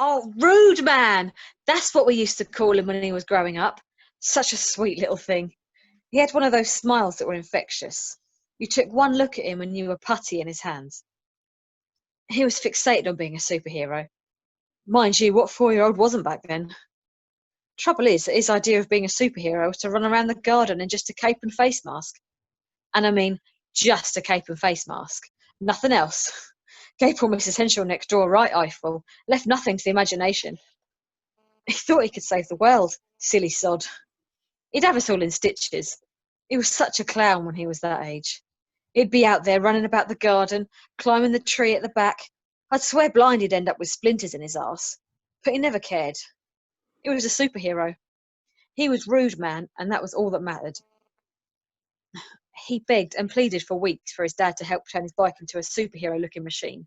Oh, rude man! That's what we used to call him when he was growing up. Such a sweet little thing. He had one of those smiles that were infectious. You took one look at him and you were putty in his hands. He was fixated on being a superhero. Mind you, what 4-year-old wasn't back then? Trouble is that his idea of being a superhero was to run around the garden in just a cape and face mask. And I mean, just a cape and face mask. Nothing else. Gave poor Mrs. Henshaw next door a right eyeful. Left nothing to the imagination. He thought he could save the world. Silly sod. He'd have us all in stitches. He was such a clown when he was that age. He'd be out there running about the garden, climbing the tree at the back. I'd swear blind he'd end up with splinters in his arse. But he never cared. He was a superhero. He was rude, man, and that was all that mattered. He begged and pleaded for weeks for his dad to help turn his bike into a superhero-looking machine.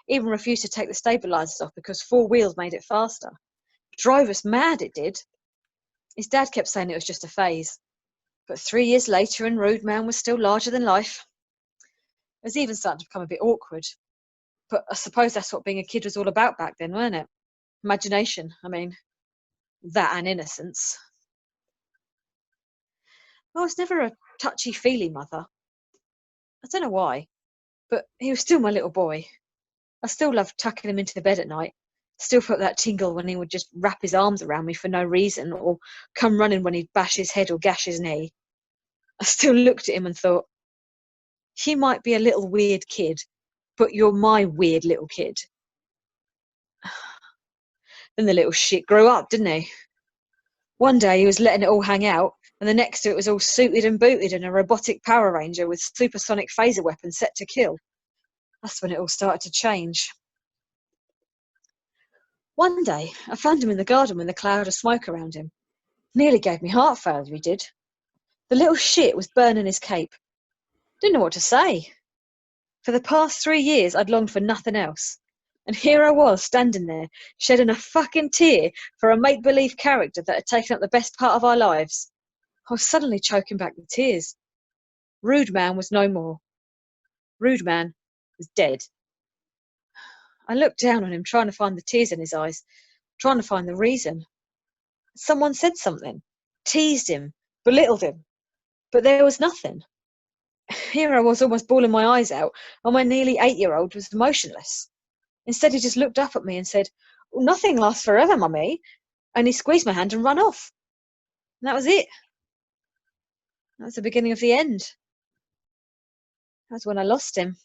Even refused to take the stabilisers off because 4 wheels made it faster. Drove us mad, it did. His dad kept saying it was just a phase. But 3 years later and Rude Man was still larger than life. It was even starting to become a bit awkward. But I suppose that's what being a kid was all about back then, weren't it? Imagination, I mean. That and innocence. I was never a touchy-feely mother. I don't know why, but he was still my little boy. I still loved tucking him into the bed at night. Still felt that tingle when he would just wrap his arms around me for no reason, or come running when he'd bash his head or gash his knee. I still looked at him and thought, you might be a little weird kid, but you're my weird little kid. Then the little shit grew up, didn't he? One day he was letting it all hang out, and the next to it was all suited and booted in a robotic Power Ranger with supersonic phaser weapons set to kill. That's when it all started to change. One day, I found him in the garden with a cloud of smoke around him. Nearly gave me heart failure, he did. The little shit was burning his cape. Didn't know what to say. For the past 3 years, I'd longed for nothing else. And here I was, standing there, shedding a fucking tear for a make-believe character that had taken up the best part of our lives. I was suddenly choking back the tears. Rude Man was no more. Rude Man was dead. I looked down on him, trying to find the tears in his eyes, trying to find the reason. Someone said something, teased him, belittled him, but there was nothing. Here I was almost bawling my eyes out, and my nearly 8-year-old was motionless. Instead, he just looked up at me and said, "Well, nothing lasts forever, Mummy," and he squeezed my hand and ran off. And that was it. That was the beginning of the end. That was when I lost him.